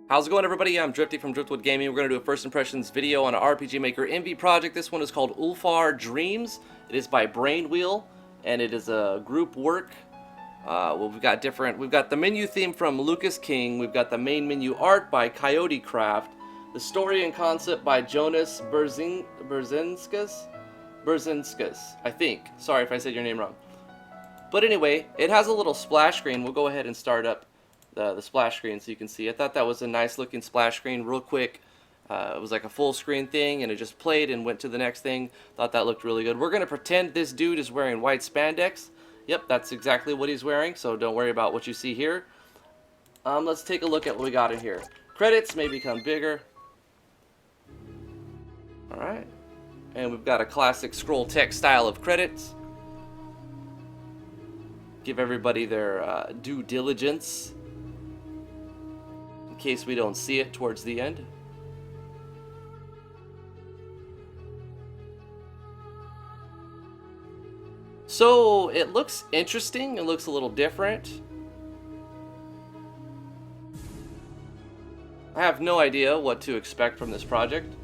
How's it going, everybody? I'm Drifty from Driftwood Gaming. We're going to do a first impressions video on an RPG Maker MV project. This one is called Ulfar Dreams. It is by Brainwheel, and it is a group work. We've got the menu theme from Lucas King. We've got the main menu art by Coyote Craft. The story and concept by Jonas Berzinskas, I think. Sorry if I said your name wrong. But anyway, it has a little splash screen. We'll go ahead and start up the splash screen so you can see. I thought that was a nice looking splash screen, real quick. It was like a full screen thing, and it just played and went to the next thing. Thought that looked really good. We're going to pretend this dude is wearing white spandex. Yep, that's exactly what he's wearing, so don't worry about what you see here. Let's take a look at what we got in here. Credits may become bigger. Alright. And we've got a classic scroll text style of credits. Give everybody their due diligence, in case we don't see it towards the end. So it looks interesting. It looks a little different. I have no idea what to expect from this project,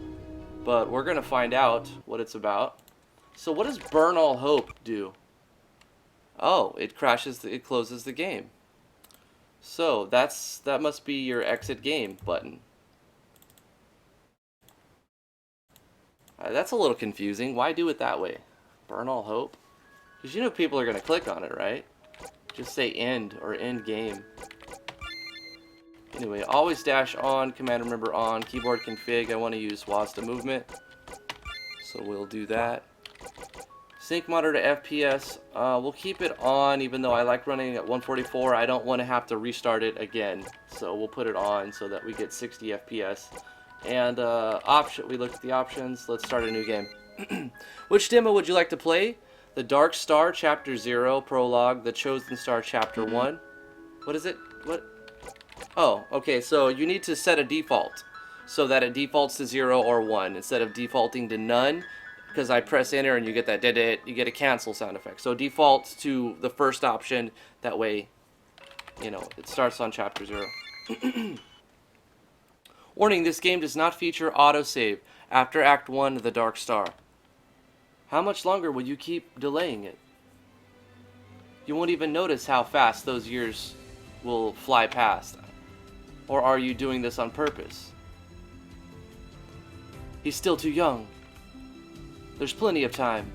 but we're gonna find out what it's about. So what does Burn All Hope do? Oh, it closes the game. So that must be your exit game button. That's a little confusing. Why do it that way? Burn all hope? Because you know people are going to click on it, right? Just say end or end game. Anyway, always dash on, command remember on, keyboard config. I want to use WASD movement, so we'll do that. Sync monitor to FPS, we'll keep it on, even though I like running at 144. I don't want to have to restart it again, so we'll put it on so that we get 60 FPS. And we looked at the options. Let's start a new game. Which demo would you like to play? The Dark Star Chapter 0 Prologue, the Chosen Star Chapter 1. What is it? What? Oh, okay, so you need to set a default so that it defaults to 0 or 1 instead of defaulting to none. Because I press enter and you get that you get a cancel sound effect. So default to the first option. That way, you know, it starts on chapter 0. Warning, this game does not feature autosave after Act 1 of the Dark Star. How much longer will you keep delaying it? You won't even notice how fast those years will fly past. Or are you doing this on purpose? He's still too young. There's plenty of time,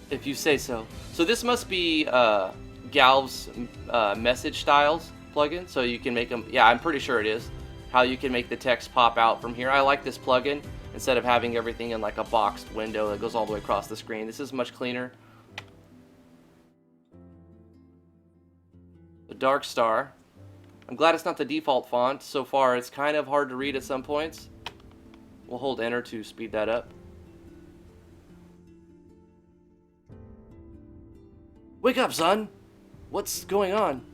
if you say so. So this must be Galv's message styles plugin, so you can make them. Yeah, I'm pretty sure it is. How you can make the text pop out from here. I like this plugin instead of having everything in like a boxed window that goes all the way across the screen. This is much cleaner. The Dark Star. I'm glad it's not the default font. So far, it's kind of hard to read at some points. We'll hold enter to speed that up. Wake up, son! What's going on?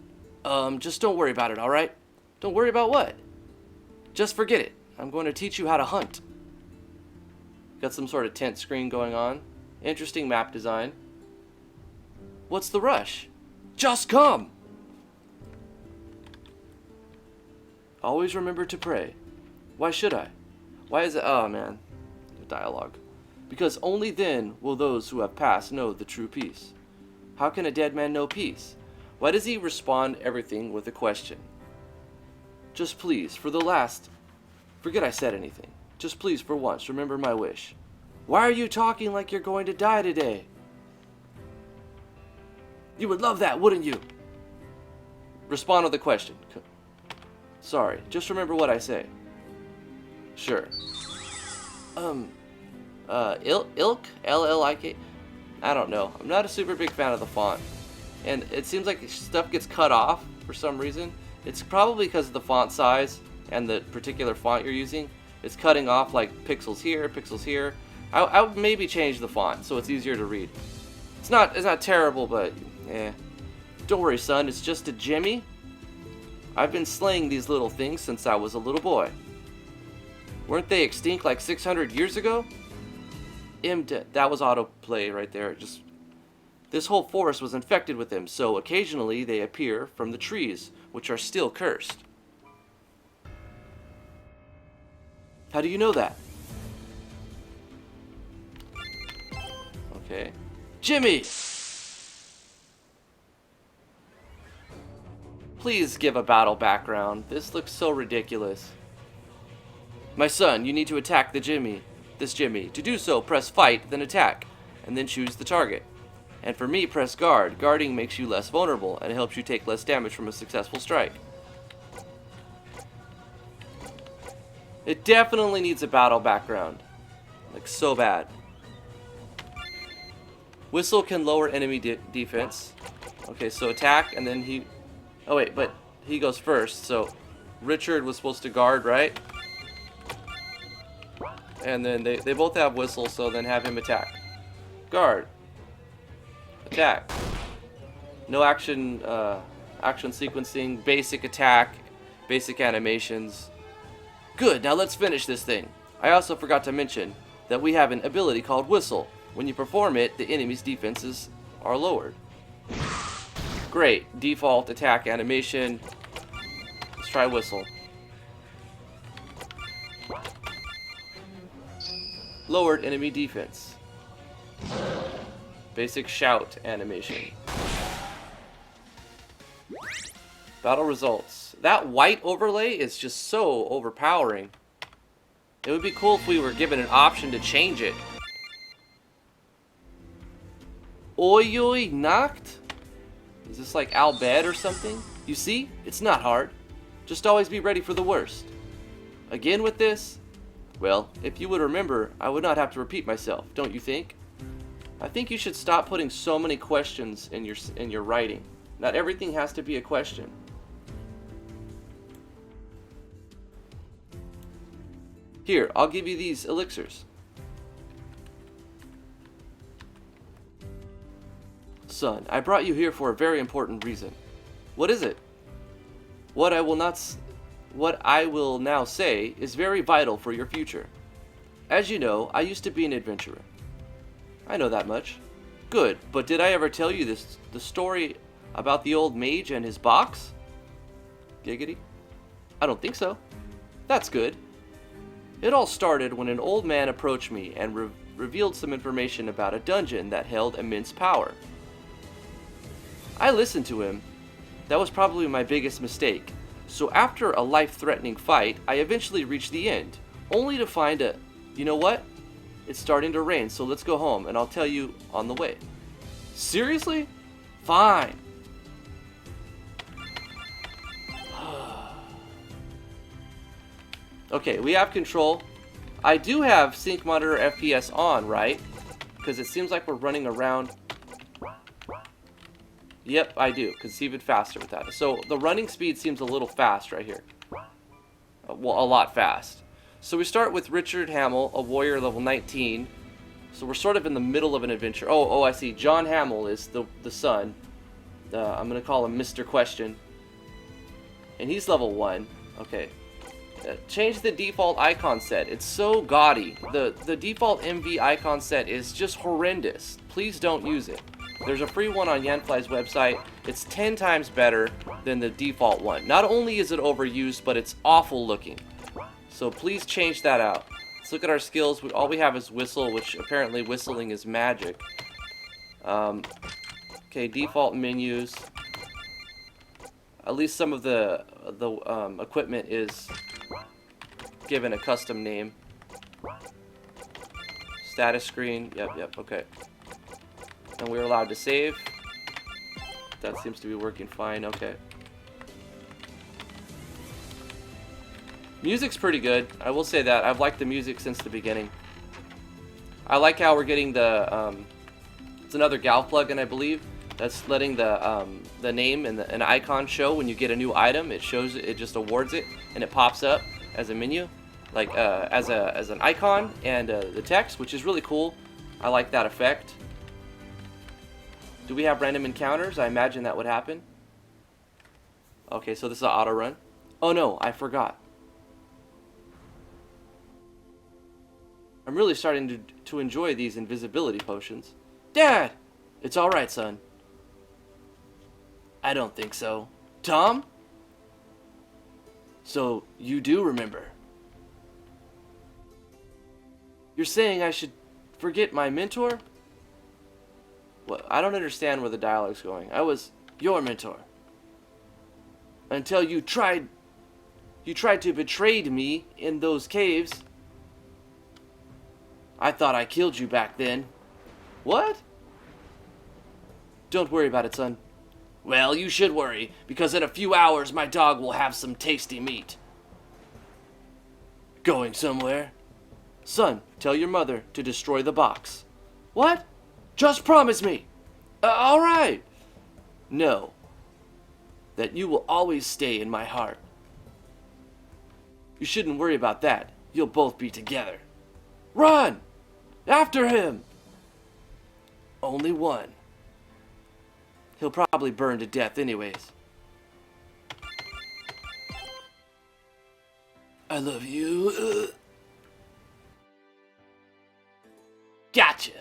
Just don't worry about it, alright? Don't worry about what? Just forget it. I'm going to teach you how to hunt. Got some sort of tent screen going on. Interesting map design. What's the rush? Just come! Always remember to pray. Why should I? Why is it? Oh man, the dialogue. Because only then will those who have passed know the true peace. How can a dead man know peace? Why does he respond everything with a question? Just please, for the last, forget I said anything. Just please, for once, remember my wish. Why are you talking like you're going to die today? You would love that, wouldn't you? Respond with a question. Sorry, just remember what I say. Sure. Ilk? L-L-I-K? I don't know. I'm not a super big fan of the font. And it seems like stuff gets cut off for some reason. It's probably because of the font size and the particular font you're using. It's cutting off like pixels here, pixels here. I would maybe change the font so it's easier to read. It's not terrible, but eh. Don't worry, son. It's just a Jimmy. I've been slaying these little things since I was a little boy. Weren't they extinct like 600 years ago? That was autoplay right there. This whole forest was infected with them, so occasionally they appear from the trees, which are still cursed. How do you know that? Okay. Jimmy! Please give a battle background. This looks so ridiculous. My son, you need to attack this Jimmy. To do so, press fight, then attack, and then choose the target. And for me, press guard. Guarding makes you less vulnerable, and helps you take less damage from a successful strike. It definitely needs a battle background. Like, so bad. Whistle can lower enemy defense. Okay, so attack, and then he... Oh wait, but he goes first, so Richard was supposed to guard, right? And then they both have whistle, so then have him attack. Guard. Attack. No action action sequencing, basic attack, basic animations. Good, now let's finish this thing. I also forgot to mention that we have an ability called Whistle. When you perform it, the enemy's defenses are lowered. Great, default attack animation. Let's try Whistle. Lowered enemy defense. Basic shout animation. Battle results. That white overlay is just so overpowering. It would be cool if we were given an option to change it. Oi oi knocked? Is this like Al Bed or something? You see? It's not hard. Just always be ready for the worst. Again with this? Well, if you would remember, I would not have to repeat myself, don't you think? I think you should stop putting so many questions in your writing. Not everything has to be a question. Here, I'll give you these elixirs. Son, I brought you here for a very important reason. What is it? What I will now say is very vital for your future. As you know, I used to be an adventurer. I know that much. Good, but did I ever tell you the story about the old mage and his box? Giggity? I don't think so. That's good. It all started when an old man approached me and revealed some information about a dungeon that held immense power. I listened to him. That was probably my biggest mistake. So after a life-threatening fight, I eventually reached the end, only to find you know what? It's starting to rain, so let's go home, and I'll tell you on the way. Seriously? Fine. Okay, we have control. I do have sync monitor FPS on, right? Because it seems like we're running around. Yep, I do, because it's even faster with that. So the running speed seems a little fast right here. Well, a lot fast. So we start with Richard Hamill, a warrior level 19. So we're sort of in the middle of an adventure. Oh, I see. John Hamill is the son. I'm going to call him Mr. Question. And he's level 1. Okay. Change the default icon set. It's so gaudy. The default MV icon set is just horrendous. Please don't use it. There's a free one on Yanfly's website. It's 10 times better than the default one. Not only is it overused, but it's awful looking. So please change that out. Let's look at our skills. All we have is whistle, which apparently whistling is magic. Okay, default menus. At least some of the equipment is given a custom name. Status screen. Yep, okay. And we're allowed to save. That seems to be working fine. Okay. Music's pretty good. I will say that. I've liked the music since the beginning. I like how we're getting the... it's another Gal plugin, I believe. That's letting the name and an icon show when you get a new item. It shows it, just awards it, and it pops up as a menu, like as an icon and the text, which is really cool. I like that effect. Do we have random encounters? I imagine that would happen. Okay, so this is an auto run. Oh no, I forgot. I'm really starting to enjoy these invisibility potions. Dad! It's alright, son. I don't think so. Tom? So, you do remember? You're saying I should forget my mentor? Well, I don't understand where the dialogue's going. I was your mentor. Until you tried to betray me in those caves. I thought I killed you back then. What? Don't worry about it, son. Well, you should worry, because in a few hours my dog will have some tasty meat. Going somewhere? Son, tell your mother to destroy the box. What? Just promise me. All right. No. That you will always stay in my heart. You shouldn't worry about that. You'll both be together. Run! After him! Only one. He'll probably burn to death anyways. I love you. Gotcha.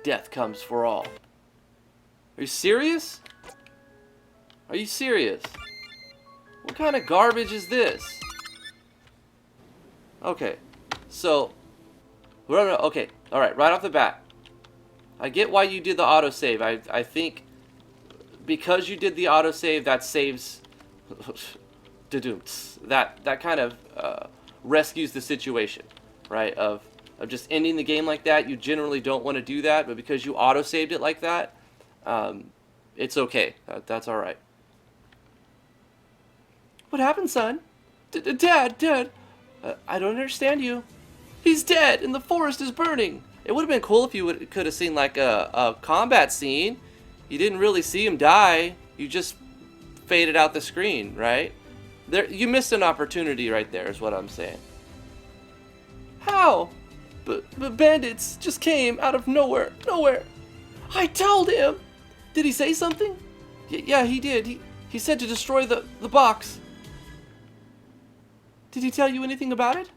Death comes for all. Are you serious? Are you serious? What kind of garbage is this? Okay, so okay, all right, right off the bat, I get why you did the autosave. I think because you did the autosave, that saves that kind of rescues the situation, right? Of just ending the game like that. You generally don't want to do that, but because you autosaved it like that, it's okay. That's all right. What happened, son? Dad. I don't understand you. He's dead, and the forest is burning. It would have been cool if you could have seen like a combat scene. You didn't really see him die. You just faded out the screen, right? You missed an opportunity right there, is what I'm saying. How? But bandits just came out of nowhere. I told him. Did he say something? Yeah, he did. He said to destroy the box. Did he tell you anything about it?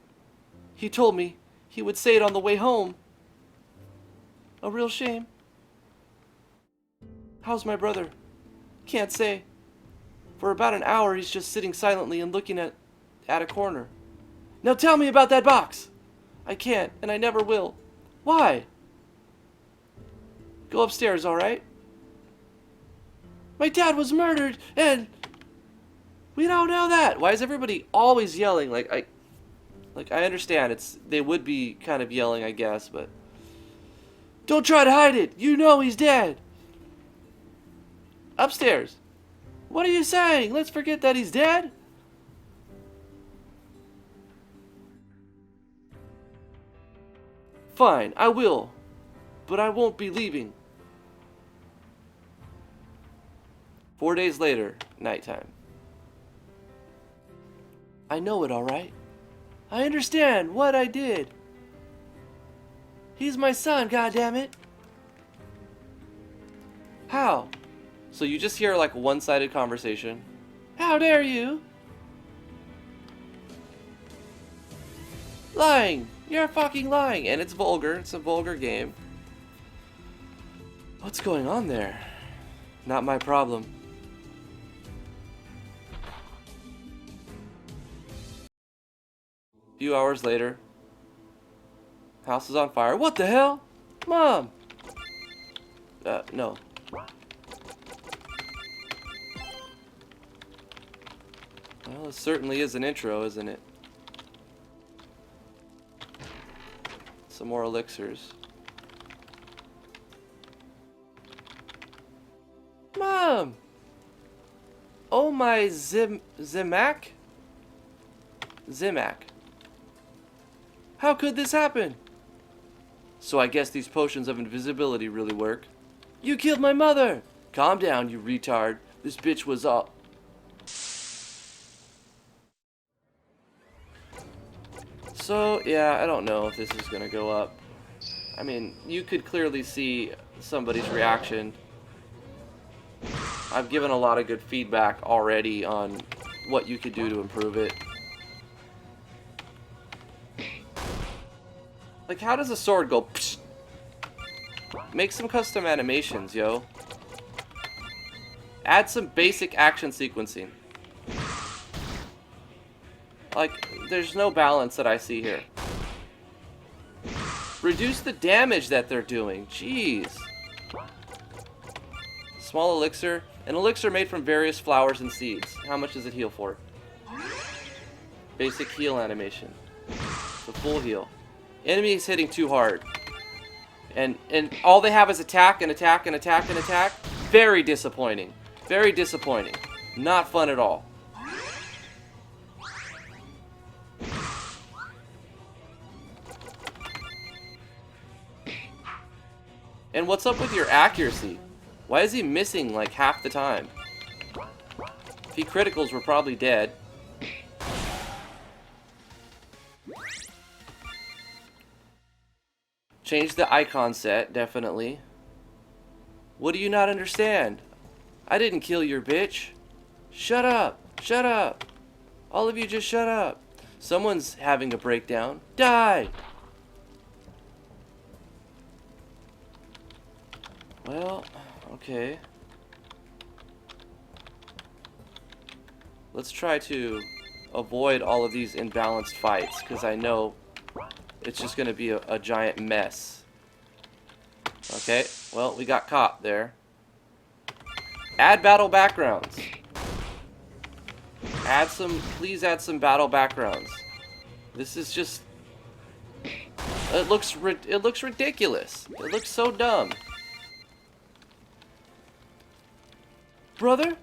He told me he would say it on the way home. A real shame. How's my brother? Can't say. For about an hour he's just sitting silently and looking at a corner. Now tell me about that box. I can't, and I never will. Why? Go upstairs, all right? My dad was murdered, and we don't know that. Why is everybody always yelling? Like I understand they would be kind of yelling, I guess, but don't try to hide it. You know he's dead. Upstairs. What are you saying? Let's forget that he's dead. Fine, I will, but I won't be leaving. 4 days later, nighttime. I know it, all right. I understand what I did. He's my son, goddammit. How? So you just hear like a one-sided conversation. How dare you? Lying. You're fucking lying. And it's vulgar. It's a vulgar game. What's going on there? Not my problem. A few hours later. House is on fire. What the hell? Mom! No. Well, it certainly is an intro, isn't it? Some more elixirs. Mom! Oh my Zimac? Zimac. How could this happen? So I guess these potions of invisibility really work. You killed my mother! Calm down, you retard. This bitch was all... So, yeah, I don't know if this is gonna go up. I mean, you could clearly see somebody's reaction. I've given a lot of good feedback already on what you could do to improve it. Like, how does a sword go psh? Make some custom animations, yo. Add some basic action sequencing. Like, there's no balance that I see here. Reduce the damage that they're doing. Jeez. Small elixir. An elixir made from various flowers and seeds. How much does it heal for? Basic heal animation. It's a full heal. Enemy is hitting too hard. And all they have is attack and attack and attack and attack. Very disappointing. Very disappointing. Not fun at all. And what's up with your accuracy? Why is he missing like half the time? If he criticals, we're probably dead. Change the icon set, definitely. What do you not understand? I didn't kill your bitch. Shut up. Shut up. All of you just shut up. Someone's having a breakdown. Die. Well, okay. Let's try to avoid all of these imbalanced fights, because I know it's just going to be a giant mess. Okay, well, we got caught there. Add battle backgrounds. Please add some battle backgrounds. This is just... It looks ridiculous. It looks so dumb. Brother?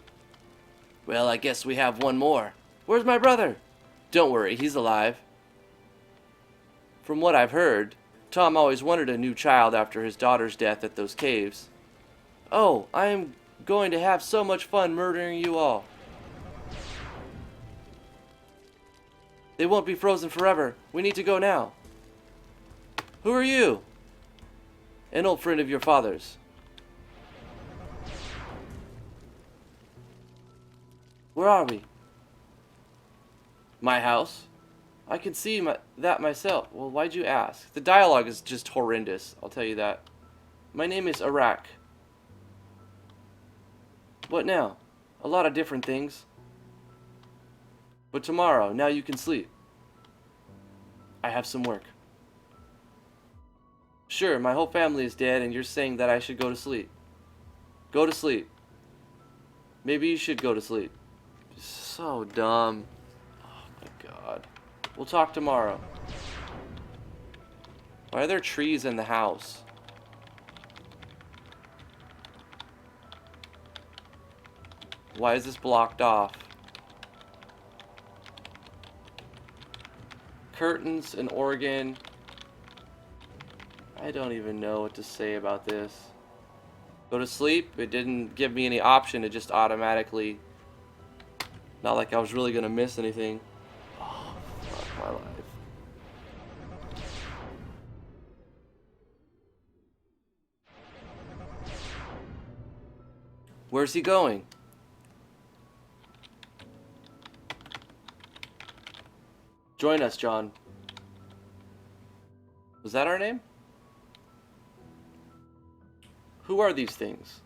Well, I guess we have one more. Where's my brother? Don't worry, he's alive. From what I've heard, Tom always wanted a new child after his daughter's death at those caves. Oh, I am going to have so much fun murdering you all. They won't be frozen forever. We need to go now. Who are you? An old friend of your father's. Where are we? My house? I can see that myself. Well, why'd you ask? The dialogue is just horrendous, I'll tell you that. My name is Iraq. What now? A lot of different things. But tomorrow, now you can sleep. I have some work. Sure, my whole family is dead and you're saying that I should go to sleep. Go to sleep. Maybe you should go to sleep. So dumb. Oh my god. We'll talk tomorrow. Why are there trees in the house? Why is this blocked off? Curtains, an organ. I don't even know what to say about this. Go to sleep? It didn't give me any option. It just automatically... Not like I was really gonna miss anything. Oh, fuck my life. Where's he going? Join us, John. Was that our name? Who are these things?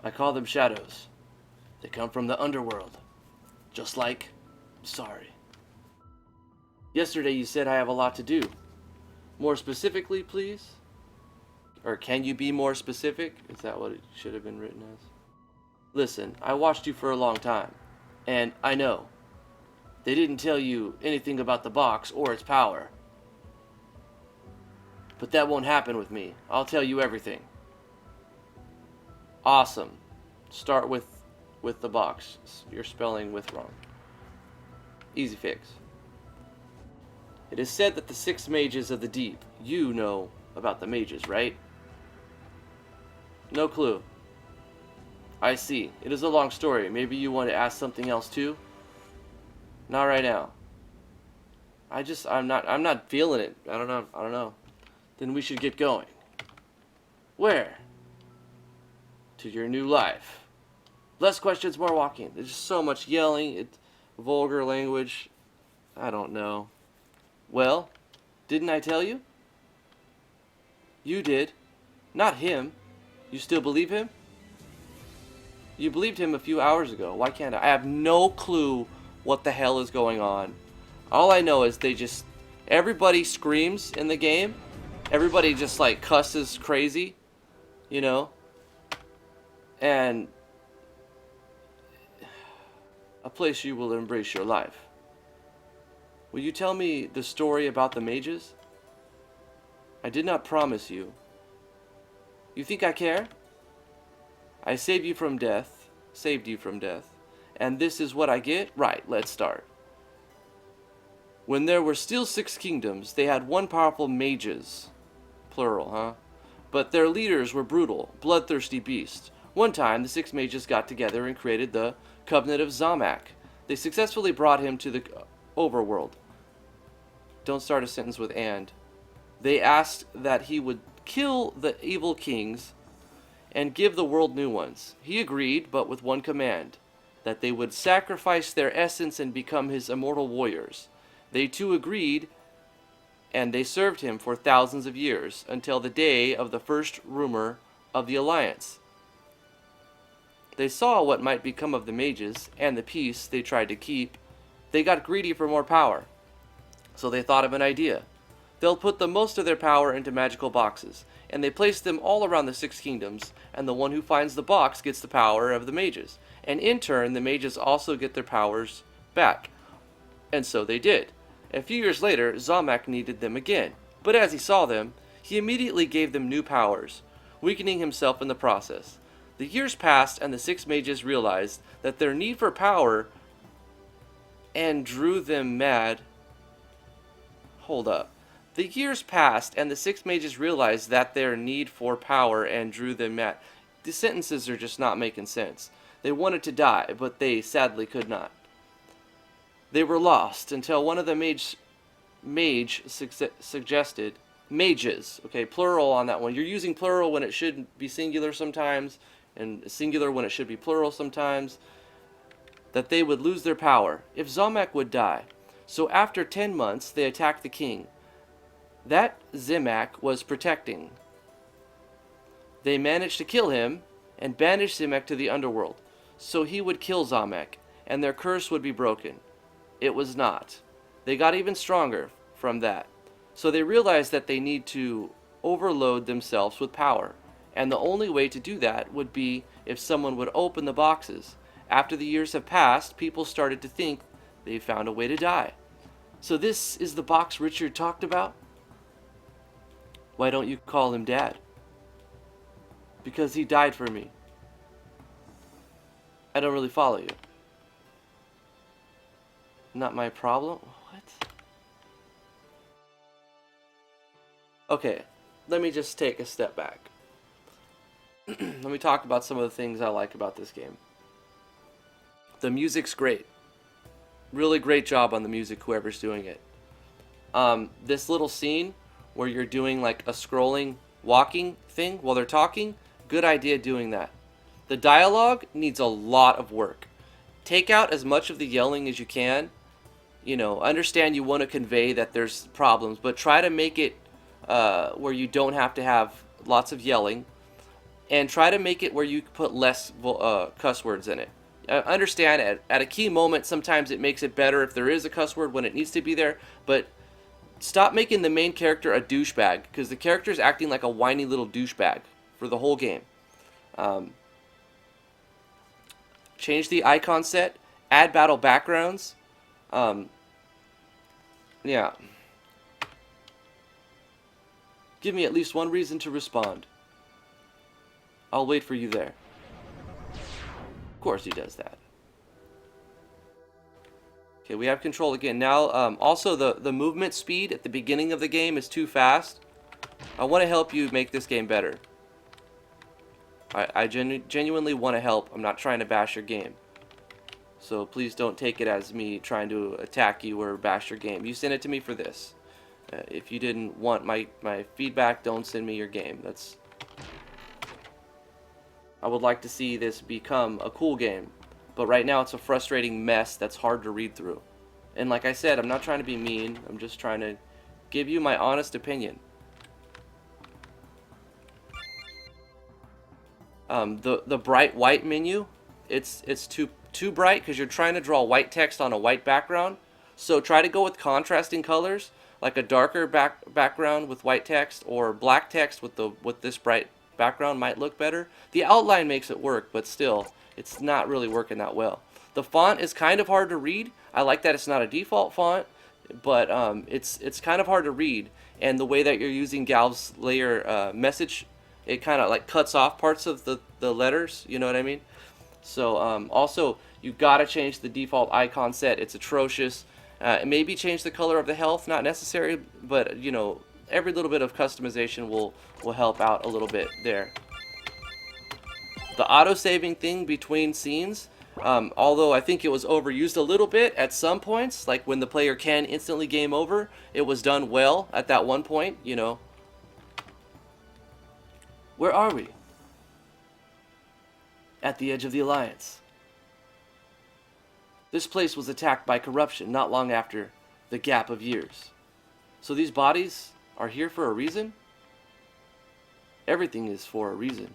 I call them shadows. They come from the underworld. Just like... Sorry. Yesterday you said I have a lot to do. More specifically, please? Or can you be more specific? Is that what it should have been written as? Listen, I watched you for a long time. And I know. They didn't tell you anything about the box or its power. But that won't happen with me. I'll tell you everything. Awesome. Start with the box. You're spelling with wrong. Easy fix. It is said that the 6 mages of the deep. You know about the mages, right? No clue. I see. It is a long story. Maybe you want to ask something else too? Not right now. I'm not feeling it. I don't know. Then we should get going. Where? To your new life. Less questions, more walking. There's just so much yelling. It's vulgar language. I don't know. Well, didn't I tell you? You did. Not him. You still believe him? You believed him a few hours ago. Why can't I? I have no clue what the hell is going on. All I know is they just Everybody screams in the game. Everybody just like cusses crazy, you know. And a place you will embrace your life. Will you tell me the story about the mages? I did not promise you. You think I care? I saved you from death, and this is what I get? Right, let's start. When there were still 6 kingdoms, they had one powerful mages. Plural, huh? But their leaders were brutal, bloodthirsty beasts. One time, the 6 mages got together and created the Covenant of Zamak. They successfully brought him to the overworld. Don't start a sentence with and. They asked that he would kill the evil kings and give the world new ones. He agreed, but with one command, that they would sacrifice their essence and become his immortal warriors. They too agreed, and they served him for thousands of years, until the day of the first rumor of the alliance. They saw what might become of the mages, and the peace they tried to keep. They got greedy for more power, so they thought of an idea. They'll put the most of their power into magical boxes, and they placed them all around the 6 kingdoms, and the one who finds the box gets the power of the mages. And in turn, the mages also get their powers back. And so they did. A few years later, Zamak needed them again, but as he saw them, he immediately gave them new powers, weakening himself in the process. The years passed, and the 6 mages realized that their need for power and drew them mad. Hold up. The years passed, and the 6 mages realized that their need for power and drew them mad. The sentences are just not making sense. They wanted to die, but they sadly could not. They were lost until one of the suggested, mages, okay, plural on that one. You're using plural when it should be singular sometimes, and singular when it should be plural sometimes, that they would lose their power if Zamak would die. So after 10 months, they attacked the king that Zamak was protecting. They managed to kill him and banish Zamak to the underworld, so he would kill Zamak, and their curse would be broken. It was not. They got even stronger from that. So they realized that they need to overload themselves with power, and the only way to do that would be if someone would open the boxes. After the years have passed, people started to think they found a way to die. So this is the box Richard talked about? Why don't you call him Dad? Because he died for me. I don't really follow you. Not my problem? What? Okay, let me just take a step back. Let me talk about some of the things I like about this game. The music's great. Really great job on the music, whoever's doing it. This little scene where you're doing like a scrolling, walking thing while they're talking, good idea doing that. The dialogue needs a lot of work. Take out as much of the yelling as you can. You know, understand you want to convey that there's problems, but try to make it where you don't have to have lots of yelling, and try to make it where you put less cuss words in it. Understand at a key moment, sometimes it makes it better if there is a cuss word when it needs to be there, but stop making the main character a douchebag, because the character is acting like a whiny little douchebag for the whole game. Change the icon set, add battle backgrounds. Yeah. Give me at least one reason to respond. I'll wait for you there. Of course he does that. Okay, we have control again. Now, also the movement speed at the beginning of the game is too fast. I want to help you make this game better. I genuinely want to help. I'm not trying to bash your game. So please don't take it as me trying to attack you or bash your game. You sent it to me for this. If you didn't want my feedback, don't send me your game. I would like to see this become a cool game. But right now it's a frustrating mess that's hard to read through. And like I said, I'm not trying to be mean. I'm just trying to give you my honest opinion. The bright white menu, it's too bright because you're trying to draw white text on a white background. So try to go with contrasting colors. like a darker background with white text, or black text with this bright background might look better. The outline makes it work, but still, it's not really working that well. The font is kind of hard to read. I like that it's not a default font, but it's kind of hard to read, and the way that you're using Gal's layer message, it kind of like cuts off parts of the letters, you know what I mean? So also, you've got to change the default icon set. It's atrocious. Maybe change the color of the health, not necessary, but you know, every little bit of customization will help out a little bit there. The auto-saving thing between scenes, although I think it was overused a little bit at some points, like when the player can instantly game over, it was done well at that one point, you know. Where are we? At the edge of the Alliance. This place was attacked by corruption not long after the gap of years. So these bodies are here for a reason? Everything is for a reason.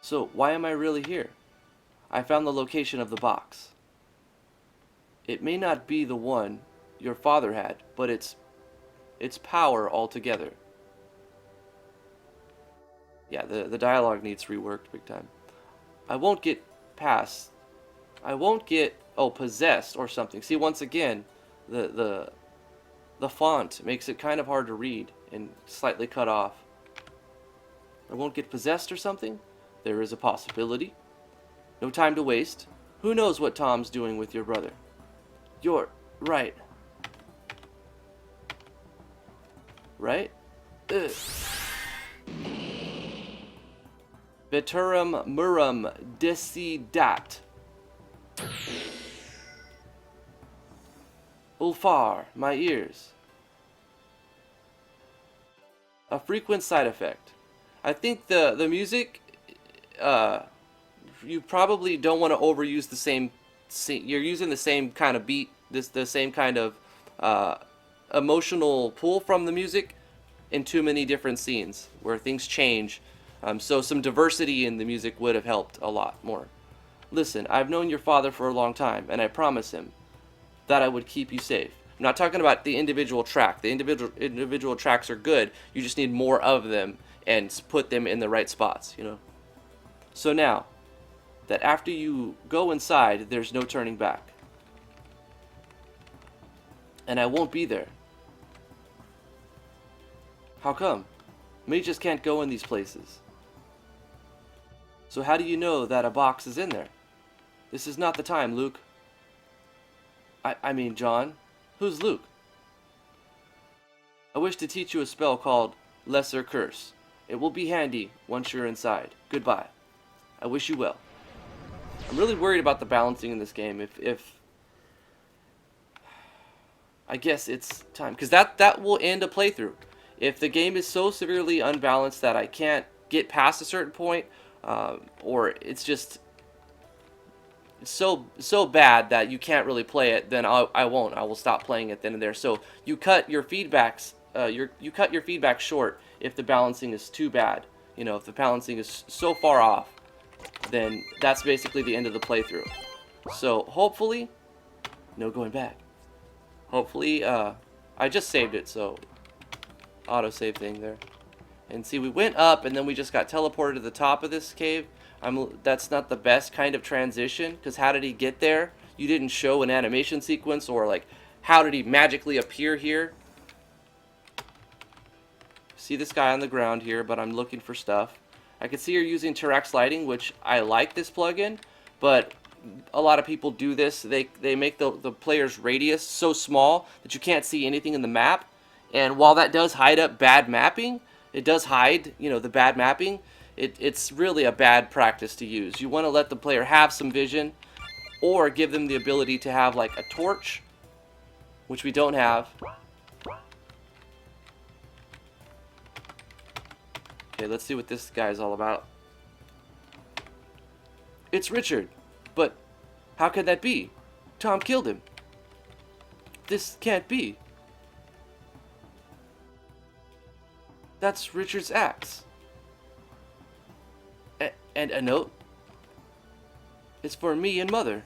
So why am I really here? I found the location of the box. It may not be the one your father had, but it's power altogether. Yeah, the dialogue needs reworked big time. I won't get possessed or something. See, once again, the font makes it kind of hard to read and slightly cut off. I won't get possessed or something? There is a possibility. No time to waste. Who knows what Tom's doing with your brother? You're right. Right? Ugh. Veterum murum decidat. Ulfar, my ears. A frequent side effect. I think the music, you probably don't want to overuse the same. You're using the same kind of beat, the same kind of emotional pull from the music in too many different scenes where things change. So some diversity in the music would have helped a lot more. Listen, I've known your father for a long time, and I promise him that I would keep you safe. I'm not talking about the individual track. The individual tracks are good. You just need more of them and put them in the right spots, you know. So now, that after you go inside, there's no turning back. And I won't be there. How come? Mages can't go in these places. So how do you know that a box is in there? This is not the time, Luke. I mean, John. Who's Luke? I wish to teach you a spell called Lesser Curse. It will be handy once you're inside. Goodbye. I wish you well. I'm really worried about the balancing in this game. If I guess it's time, because that will end a playthrough. If the game is so severely unbalanced that I can't get past a certain point, or it's just so bad that you can't really play it, then I won't. I will stop playing it then and there. So you cut your feedbacks, you cut your feedback short if the balancing is too bad. You know, if the balancing is so far off, then that's basically the end of the playthrough. So hopefully, no going back. Hopefully, I just saved it, so autosave thing there. And see, we went up and then we just got teleported to the top of this cave. That's not the best kind of transition, because how did he get there? You didn't show an animation sequence, or like, how did he magically appear here? See this guy on the ground here, but I'm looking for stuff. I can see you're using Tirax lighting, which I like this plugin, but a lot of people do this. They make the player's radius so small that you can't see anything in the map. And while that does hide up bad mapping, it does hide, you know, the bad mapping. It's really a bad practice to use. You want to let the player have some vision, or give them the ability to have like a torch, which we don't have. Okay, let's see what this guy's all about. It's Richard. But how could that be? Tom killed him. This can't be. That's Richard's axe. And a note? It's for me and Mother.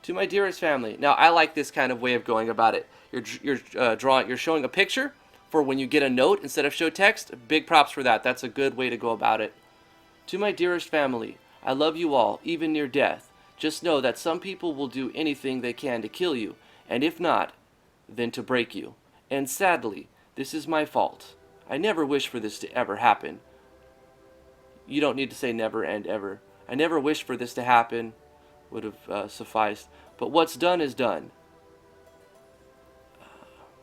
To my dearest family. Now, I like this kind of way of going about it. You're showing a picture for when you get a note instead of show text. Big props for that. That's a good way to go about it. To my dearest family, I love you all, even near death. Just know that some people will do anything they can to kill you, and if not, then to break you. And sadly, this is my fault. I never wish for this to ever happen. You don't need to say never and ever. I never wished for this to happen. Would have sufficed. But what's done is done.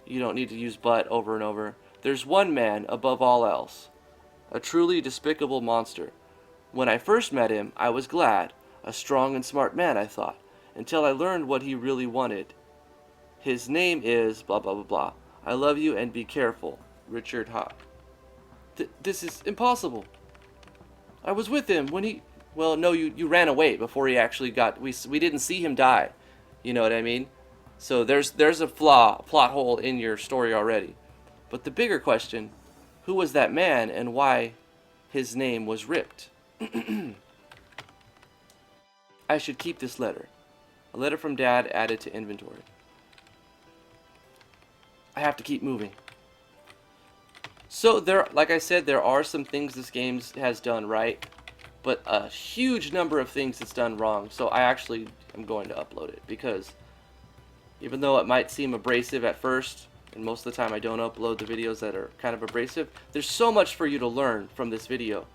You don't need to use but over and over. There's one man above all else. A truly despicable monster. When I first met him, I was glad. A strong and smart man, I thought. Until I learned what he really wanted. His name is blah blah blah blah. I love you and be careful. Richard Hawk. This is impossible. I was with him when he... Well, no, you ran away before he actually got... We didn't see him die. You know what I mean? So there's a plot hole in your story already. But the bigger question, who was that man and why his name was ripped? I should keep this letter. A letter from Dad added to inventory. I have to keep moving. So there, like I said, there are some things this game has done right, but a huge number of things it's done wrong. So I actually am going to upload it because even though it might seem abrasive at first, and most of the time I don't upload the videos that are kind of abrasive, there's so much for you to learn from this video.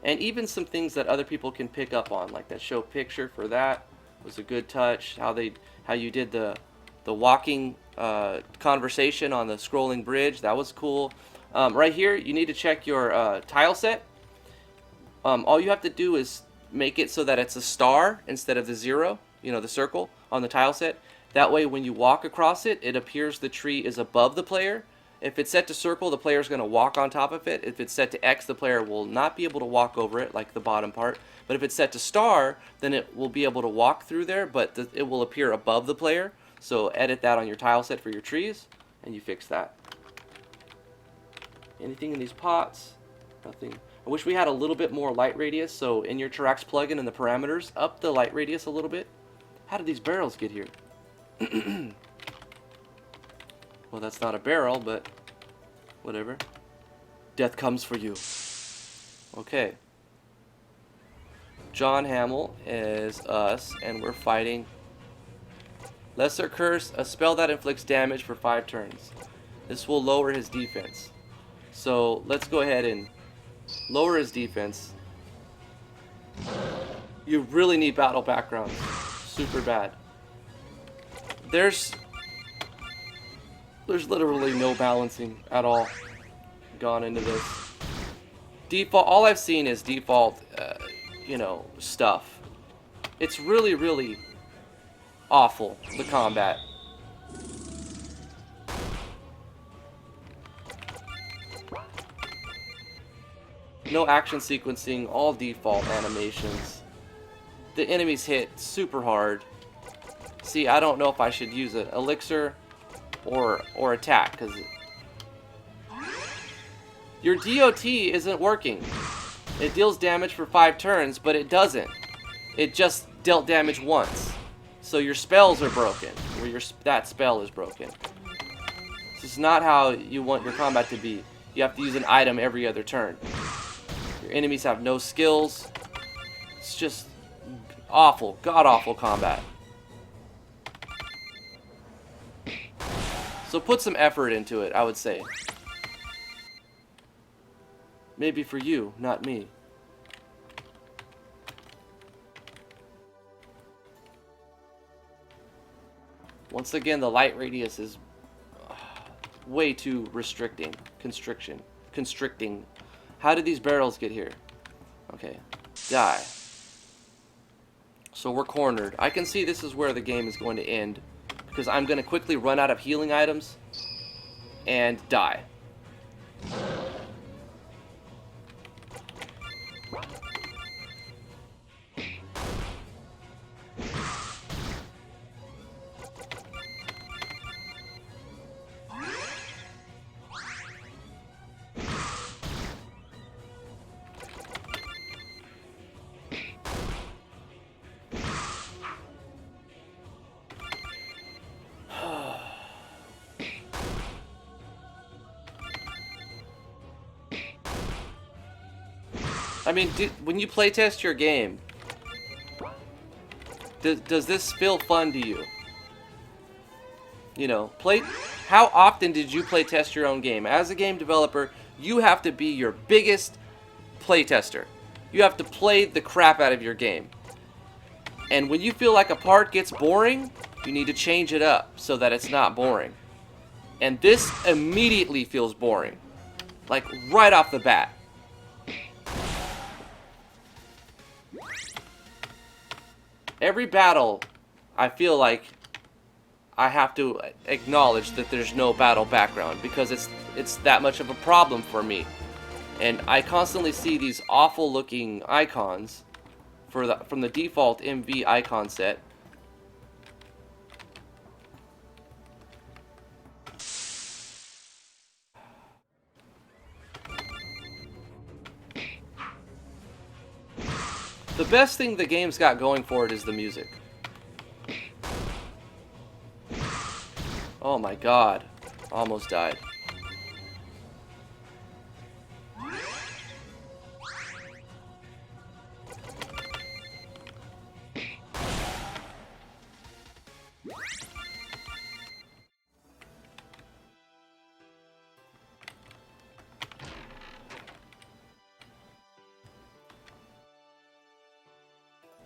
And even some things that other people can pick up on, like that show picture for that was a good touch. How you did the walking conversation on the scrolling bridge, that was cool. Right here, you need to check your tile set. All you have to do is make it so that it's a star instead of the 0, you know, the circle on the tile set. That way, when you walk across it, it appears the tree is above the player. If it's set to circle, the player is going to walk on top of it. If it's set to X, the player will not be able to walk over it, like the bottom part. But if it's set to star, then it will be able to walk through there, but it will appear above the player. So edit that on your tile set for your trees, and you fix that. Anything in these pots? Nothing. I wish we had a little bit more light radius, so in your Trax plugin in the parameters, up the light radius a little bit. How did these barrels get here? Well, that's not a barrel, but whatever. Death comes for you. Okay. John Hamill is us, and we're fighting Lesser Curse, a spell that inflicts damage for 5 turns. This will lower his defense. So let's go ahead and lower his defense. You really need battle backgrounds. Super bad. There's literally no balancing at all gone into this. Default, all I've seen is default, you know, stuff. It's really, really awful, the combat. No action sequencing, all default animations. The enemies hit super hard. See, I don't know if I should use an elixir or attack, because your DOT isn't working. It deals damage for 5 turns, but it doesn't. It just dealt damage once. So your spells are broken, or that spell is broken. This is not how you want your combat to be. You have to use an item every other turn. Your enemies have no skills. It's just awful, god-awful combat. So put some effort into it, I would say. Maybe for you, not me. Once again, the light radius is way too constricting. How did these barrels get here? Okay, die. So we're cornered. I can see this is where the game is going to end, because I'm going to quickly run out of healing items and die. I mean, when you playtest your game, does this feel fun to you? You know, how often did you playtest your own game? As a game developer, you have to be your biggest playtester. You have to play the crap out of your game. And when you feel like a part gets boring, you need to change it up so that it's not boring. And this immediately feels boring. Like, right off the bat. Every battle, I feel like I have to acknowledge that there's no battle background because it's that much of a problem for me. And I constantly see these awful looking icons from the default MV icon set. The best thing the game's got going for it is the music. Oh my god. Almost died.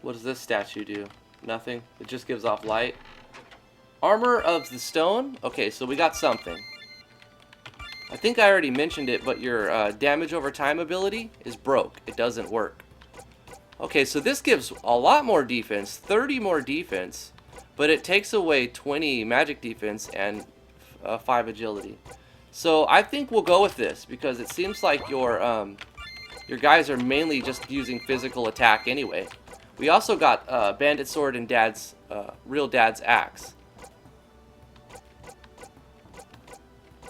What does this statue do? Nothing. It just gives off light. Armor of the stone? Okay, so we got something. I think I already mentioned it, but your damage over time ability is broke. It doesn't work. Okay, so this gives a lot more defense, 30 more defense, but it takes away 20 magic defense and 5 agility. So I think we'll go with this because it seems like your guys are mainly just using physical attack anyway. We also got Bandit Sword and Real Dad's Axe.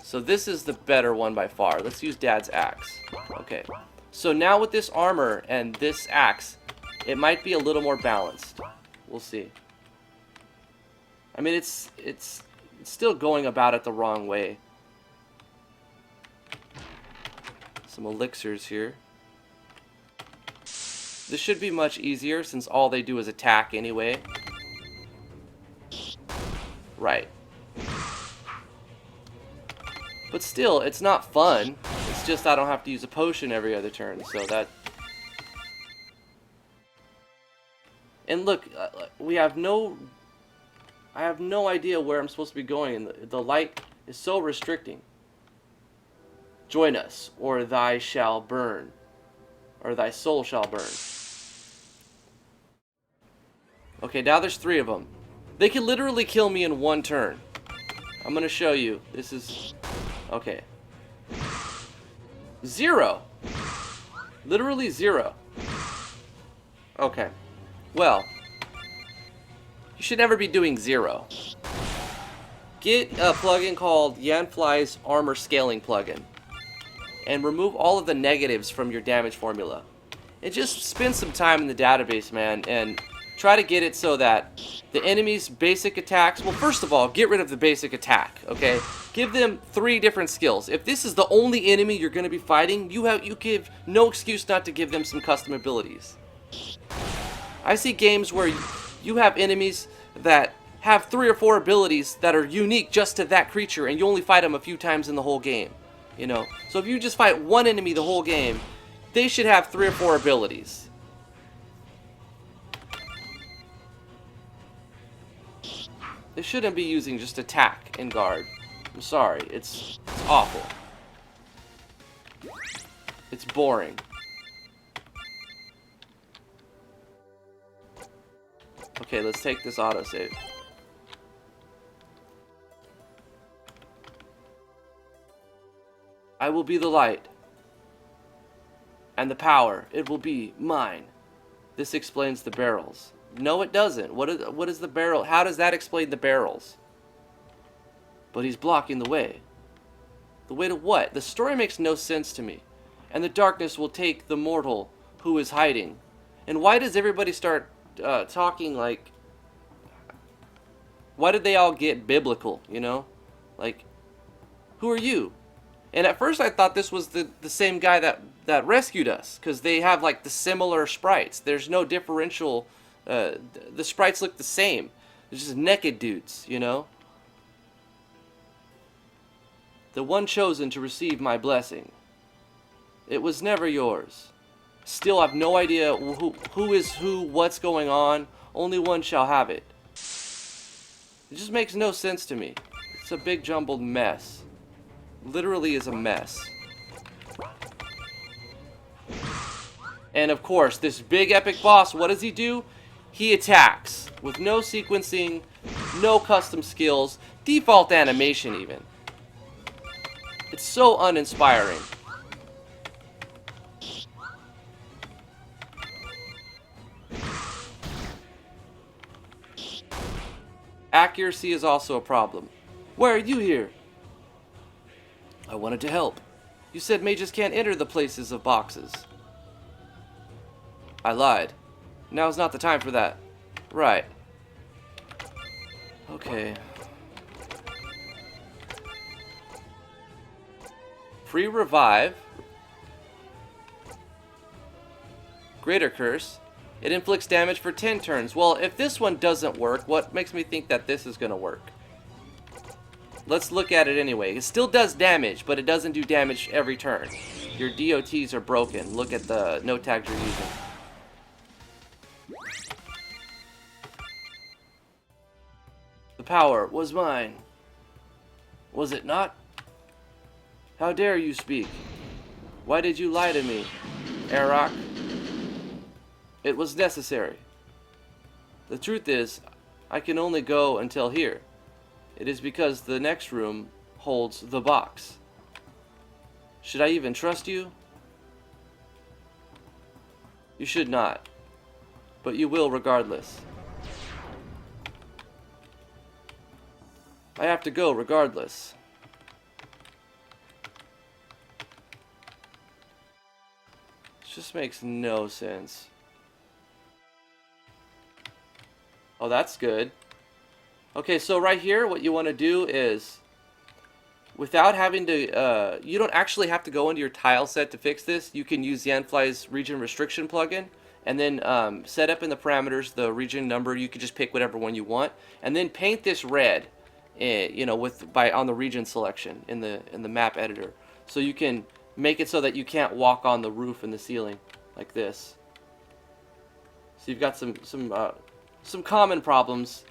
So this is the better one by far. Let's use Dad's Axe. Okay. So now with this armor and this axe, it might be a little more balanced. We'll see. I mean, it's still going about it the wrong way. Some elixirs here. This should be much easier since all they do is attack anyway. Right. But still, it's not fun. It's just I don't have to use a potion every other turn, so that... And look, I have no idea where I'm supposed to be going, and the light is so restricting. Join us, or thy shall burn. Or thy soul shall burn. Okay, now there's 3 of them. They can literally kill me in 1 turn. I'm gonna show you. This is... Okay. 0. Literally 0. Okay. Well. You should never be doing 0. Get a plugin called Yanfly's Armor Scaling plugin. And remove all of the negatives from your damage formula. And just spend some time in the database, man, and try to get it so that the enemy's basic attacks... Well, first of all, get rid of the basic attack, okay? Give them 3 different skills. If this is the only enemy you're going to be fighting, you give no excuse not to give them some custom abilities. I see games where you have enemies that have 3 or 4 abilities that are unique just to that creature, and you only fight them a few times in the whole game. You know, so if you just fight one enemy the whole game, they should have 3 or 4 abilities. They shouldn't be using just attack and guard. I'm sorry, it's awful. It's boring. Okay, let's take this autosave. I will be the light, and the power, it will be mine. This explains the barrels. No, it doesn't. What is the barrel? How does that explain the barrels? But he's blocking the way. The way to what? The story makes no sense to me. And the darkness will take the mortal who is hiding. And why does everybody start talking like... Why did they all get biblical, you know? Like, who are you? And at first I thought this was the same guy that that rescued us, because they have like the similar sprites. There's no differential. The sprites look the same. They're just naked dudes, you know. The one chosen to receive my blessing. It was never yours. Still, I've no idea who is who, what's going on. Only one shall have it. It just makes no sense to me. It's a big jumbled mess. Literally is a mess. And of course, this big epic boss, what does he do? He attacks with no sequencing, no custom skills, default animation even. It's so uninspiring. Accuracy is also a problem. Why are you here? I wanted to help. You said mages can't enter the places of boxes. I lied. Now's not the time for that. Right. Okay. Free revive. Greater curse. It inflicts damage for 10 turns. Well, if this one doesn't work, what makes me think that this is going to work? Let's look at it anyway. It still does damage, but it doesn't do damage every turn. Your DOTs are broken. Look at the note tags you're using. The power was mine. Was it not? How dare you speak? Why did you lie to me, Arok? It was necessary. The truth is, I can only go until here. It is because the next room holds the box. Should I even trust you? You should not, but you will regardless. I have to go regardless. It just makes no sense. Oh, that's good. Okay, so right here, what you want to do is, without having to, you don't actually have to go into your tile set to fix this. You can use Yanfly's region restriction plugin, and then set up in the parameters the region number. You can just pick whatever one you want, and then paint this red, you know, on the region selection in the map editor. So you can make it so that you can't walk on the roof and the ceiling like this. So you've got some common problems.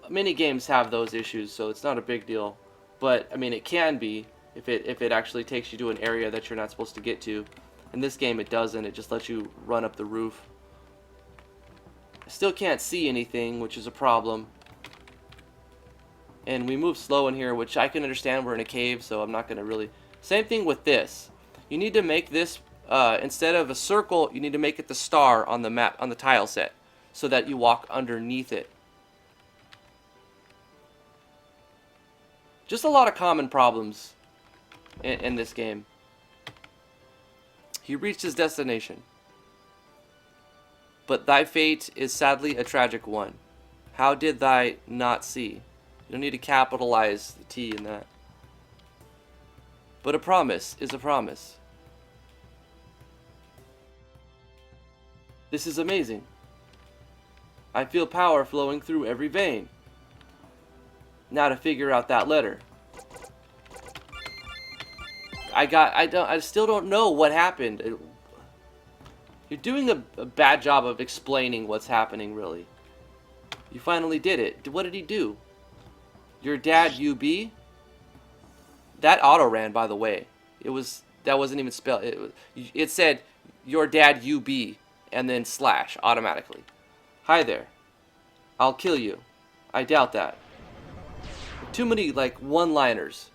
Many games have those issues, so it's not a big deal. But I mean, it can be if it actually takes you to an area that you're not supposed to get to. In this game, it doesn't. It just lets you run up the roof. I still can't see anything, which is a problem. And we move slow in here, which I can understand. We're in a cave, so I'm not going to really... Same thing with this. You need to make this, instead of a circle, you need to make it the star on the map, on the tile set, so that you walk underneath it. Just a lot of common problems in this game. He reached his destination, but thy fate is sadly a tragic one. How did thy not see? You don't need to capitalize the T in that. But a promise is a promise. This is amazing. I feel power flowing through every vein. Now to figure out that letter. I still don't know what happened. You're doing a bad job of explaining what's happening, really. You finally did it. What did he do? Your dad, UB? That auto ran, by the way. That wasn't even spelled. It said your dad, UB, and then slash automatically. Hi there. I'll kill you. I doubt that. Too many, like, one-liners.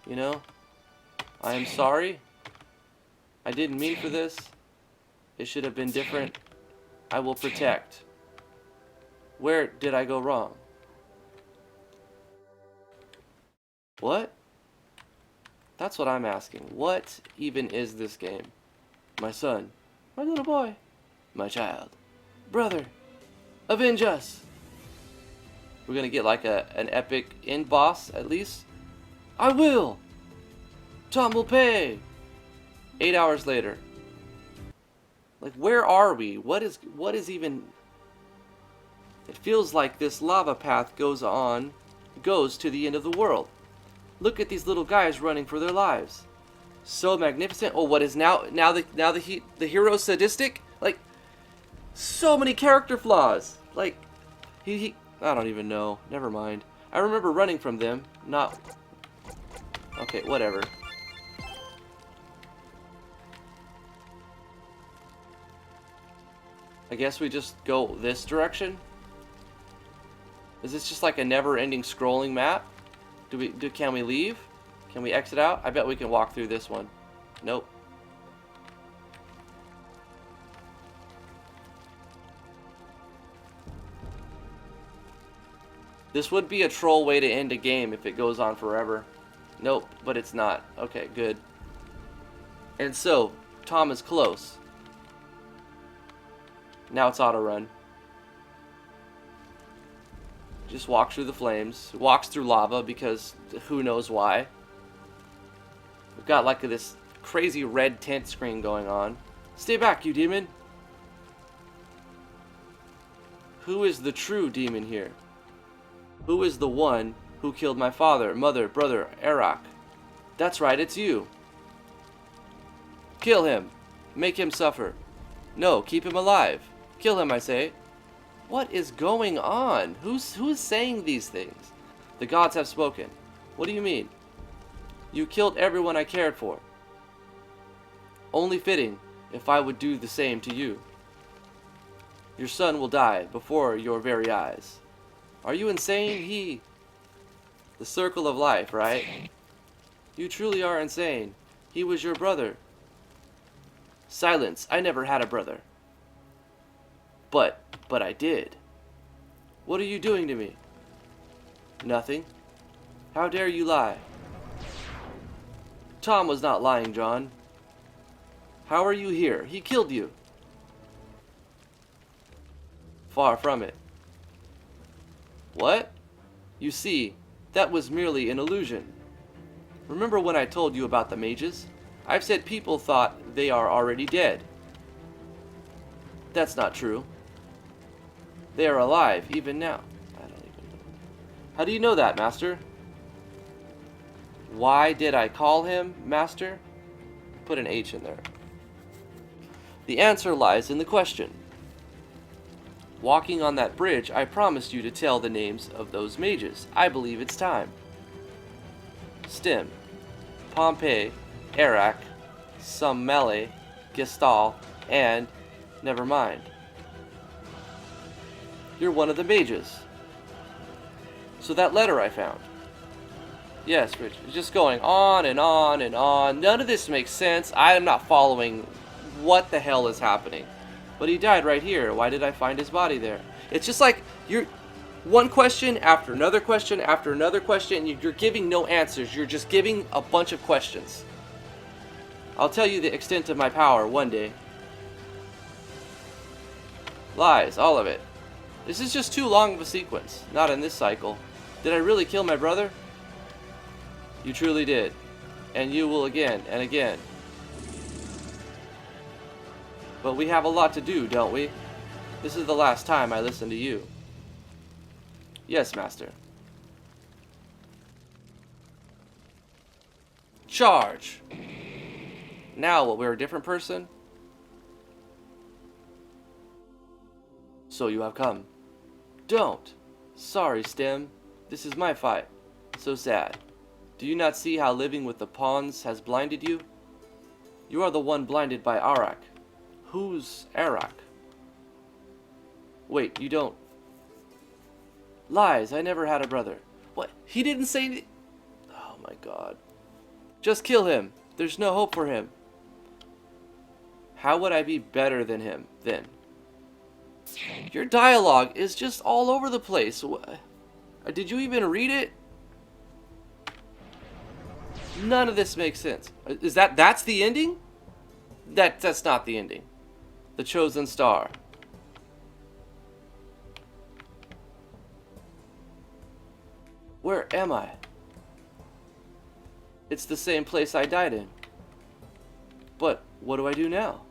You know? I am sorry. I didn't mean for this. It should have been different. I will protect. Where did I go wrong? What? That's what I'm asking. What even is this game? My son. My little boy. My child. Brother. Avenge us. We're gonna get like an epic end boss at least. I will. Tom will pay. 8 hours later. Like, where are we? What is even... It feels like this lava path goes to the end of the world. Look at these little guys running for their lives. So magnificent. Oh, what is now the hero sadistic? Like, so many character flaws. Like, he I don't even know. Never mind. I remember running from them. Not... Okay, whatever. I guess we just go this direction? Is this just like a never-ending scrolling map? Can we leave? Can we exit out? I bet we can walk through this one. Nope. This would be a troll way to end a game if it goes on forever. Nope, but it's not. Okay, good. And so, Tom is close. Now it's auto run. Just walks through the flames. Walks through lava because who knows why. We've got like this crazy red tint screen going on. Stay back, you demon. Who is the true demon here? Who is the one who killed my father, mother, brother, R.A.M? That's right, it's you. Kill him. Make him suffer. No, keep him alive. Kill him, I say. What is going on? Who's saying these things? The gods have spoken. What do you mean? You killed everyone I cared for. Only fitting if I would do the same to you. Your son will die before your very eyes. Are you insane? The circle of life, right? You truly are insane. He was your brother. Silence. I never had a brother. But I did. What are you doing to me? Nothing. How dare you lie? Tom was not lying, John. How are you here? He killed you. Far from it. What? You see, that was merely an illusion. Remember when I told you about the mages? I've said people thought they are already dead. That's not true. They are alive, even now. I don't even know. How do you know that, Master? Why did I call him Master? Put an H in there. The answer lies in the question. Walking on that bridge, I promised you to tell the names of those mages. I believe it's time. Stem, Pompeii, R.A.M, some Melee, Gestal, and never mind. You're one of the mages. So that letter I found. Yes, Rich. It's just going on and on and on. None of this makes sense. I am not following what the hell is happening. But he died right here. Why did I find his body there? It's just like you're one question after another question after another question, and you're giving no answers. You're just giving a bunch of questions. I'll tell you the extent of my power one day. Lies, all of it. This is just too long of a sequence. Not in this cycle. Did I really kill my brother? You truly did. And you will again and again. But we have a lot to do, don't we? This is the last time I listen to you. Yes, Master. Charge! Now, what, we're a different person? So you have come. Don't. Sorry, Stem. This is my fight. So sad. Do you not see how living with the pawns has blinded you? You are the one blinded by R.A.M. Who's R.A.M? Wait, you don't... Lies, I never had a brother. What? He didn't say anything? Oh my god. Just kill him. There's no hope for him. How would I be better than him, then? Your dialogue is just all over the place. Did you even read it? None of this makes sense. Is that's the ending? That's not the ending. The chosen star. Where am I? It's the same place I died in. But what do I do now?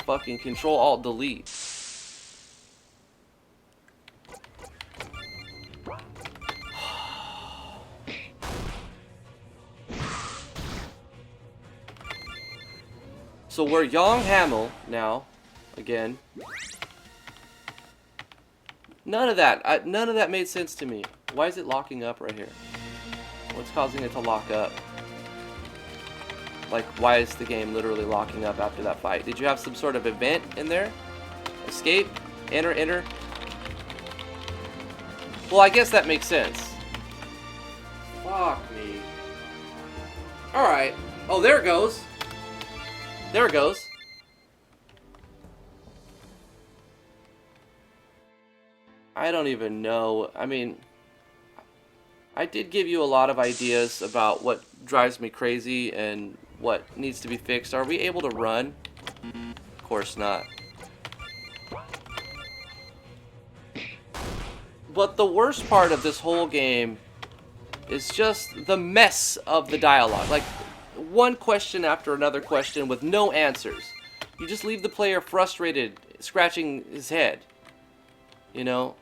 Fucking Control Alt Delete. So we're Young Hamill now, again. None of that made sense to me. Why is it locking up right here? What's causing it to lock up? Like, why is the game literally locking up after that fight? Did you have some sort of event in there? Escape? Enter, enter? Well, I guess that makes sense. Fuck me. Alright. Oh, there it goes. There it goes. I don't even know. I mean, I did give you a lot of ideas about what drives me crazy and what needs to be fixed. Are we able to run? Of course not. But the worst part of this whole game is just the mess of the dialogue. Like, one question after another question with no answers. You just leave the player frustrated, scratching his head. You know?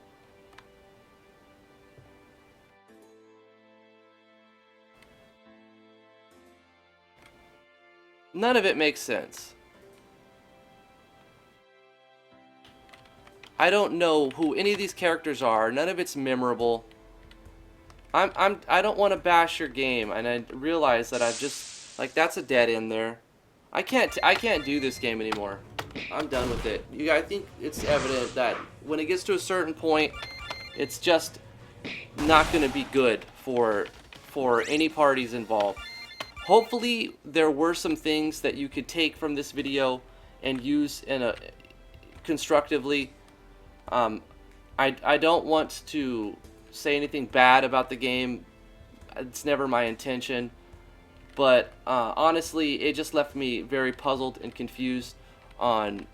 None of it makes sense. I don't know who any of these characters are. None of it's memorable. I don't want to bash your game, and I realize that I've just, like, that's a dead end there. I can't do this game anymore. I'm done with it. I think it's evident that when it gets to a certain point, it's just not going to be good for any parties involved. Hopefully, there were some things that you could take from this video and use in a constructively. I don't want to say anything bad about the game. It's never my intention. But honestly, it just left me very puzzled and confused on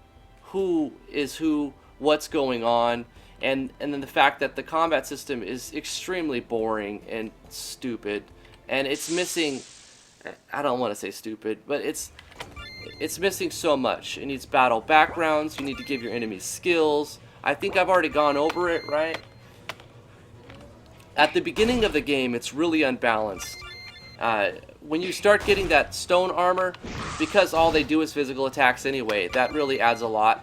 who is who, what's going on, and then the fact that the combat system is extremely boring and stupid, and it's missing. I don't want to say stupid, but it's missing so much. It needs battle backgrounds. You need to give your enemies skills. I think I've already gone over it, right? At the beginning of the game, it's really unbalanced. When you start getting that stone armor, because all they do is physical attacks anyway, that really adds a lot.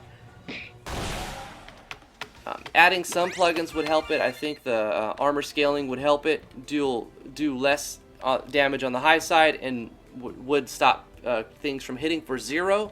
Adding some plugins would help it. I think the armor scaling would help it do less damage on the high side and would stop things from hitting for 0.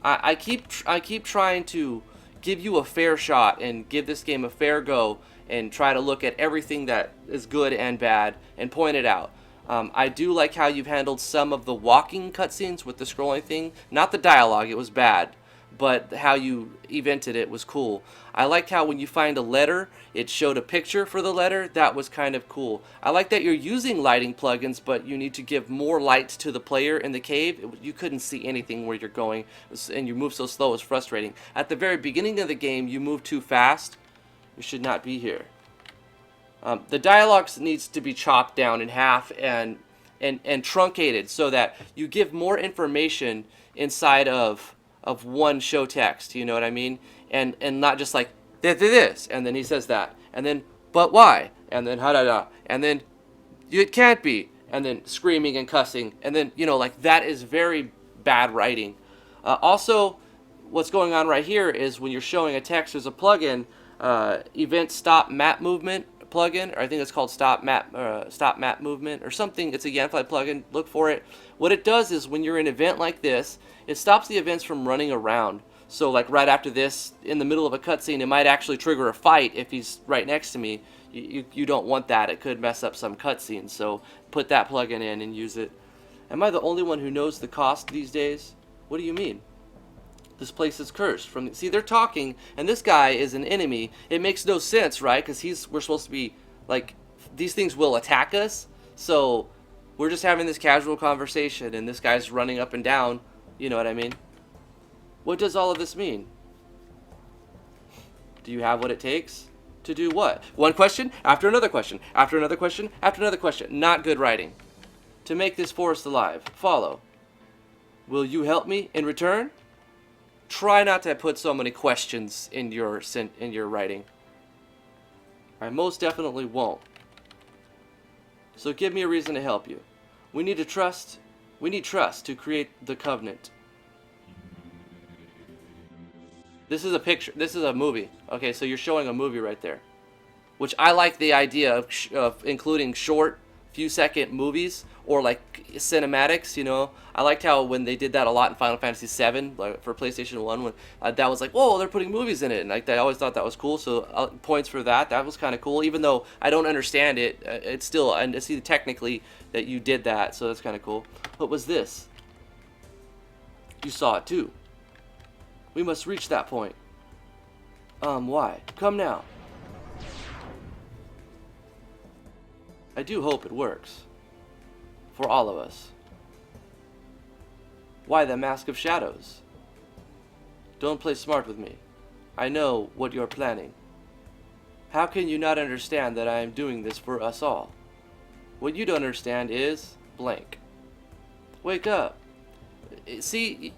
I keep trying to give you a fair shot and give this game a fair go and try to look at everything that is good and bad and point it out. I do like how you've handled some of the walking cutscenes with the scrolling thing. Not the dialogue, it was bad, but how you evented it was cool. I liked how when you find a letter, it showed a picture for the letter. That was kind of cool. I like that you're using lighting plugins, but you need to give more light to the player in the cave. You couldn't see anything where you're going, and you move so slow, it's frustrating. At the very beginning of the game, you move too fast. You should not be here. The dialogue needs to be chopped down in half and truncated so that you give more information inside of one show text, you know what I mean? And not just like, this, and then he says that, and then, but why? And then, ha-da-da, and then, it can't be, and then screaming and cussing, and then, you know, like, that is very bad writing. Also, what's going on right here is when you're showing a text, there's a plugin, event stop map movement plugin, or I think it's called stop map movement or something. It's a Yanfly plugin. Look for it. What it does is when you're in an event like this, it stops the events from running around. So like right after this, in the middle of a cutscene, it might actually trigger a fight if he's right next to me. You don't want that. It could mess up some cutscenes. So put that plugin in and use it. Am I the only one who knows the cost these days? What do you mean? This place is cursed. See, they're talking, and this guy is an enemy. It makes no sense, right? Because we're supposed to be, like, these things will attack us. So we're just having this casual conversation, and this guy's running up and down. You know what I mean? What does all of this mean? Do you have what it takes to do what? One question after another question, after another question, after another question. Not good writing. To make this forest alive. Follow. Will you help me in return? Try not to put so many questions in your writing. I most definitely won't. So give me a reason to help you. We need trust to create the covenant. This is a picture. This is a movie. Okay, so you're showing a movie right there. Which I like the idea of including short, few-second movies or like cinematics. You know, I liked how when they did that a lot in Final Fantasy VII, like for PlayStation 1, when that was like, whoa, they're putting movies in it, and like I always thought that was cool. So points for that. That was kind of cool, even though I don't understand it. It's still, I see technically that you did that, so that's kind of cool. What was this? You saw it too. We must reach that point. Why? Come now. I do hope it works. For all of us. Why the Mask of Shadows? Don't play smart with me. I know what you're planning. How can you not understand that I am doing this for us all? What you don't understand is blank. Wake up. See,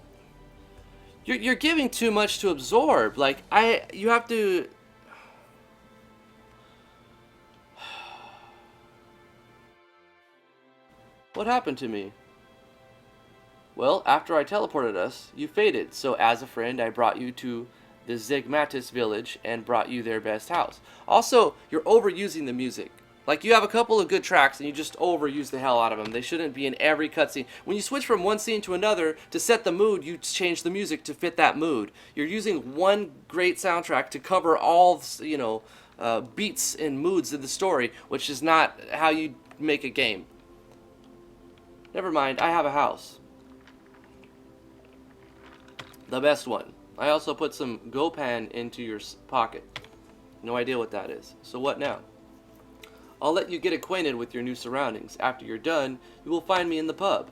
you're giving too much to absorb. Like, you have to... What happened to me? Well, after I teleported us, you faded, so as a friend, I brought you to the Zegmatis village and brought you their best house. Also, you're overusing the music. Like, you have a couple of good tracks and you just overuse the hell out of them. They shouldn't be in every cutscene. When you switch from one scene to another, to set the mood, you change the music to fit that mood. You're using one great soundtrack to cover all, you know, beats and moods of the story, which is not how you make a game. Never mind, I have a house. The best one. I also put some Gopan into your pocket. No idea what that is. So what now? I'll let you get acquainted with your new surroundings. After you're done, you will find me in the pub.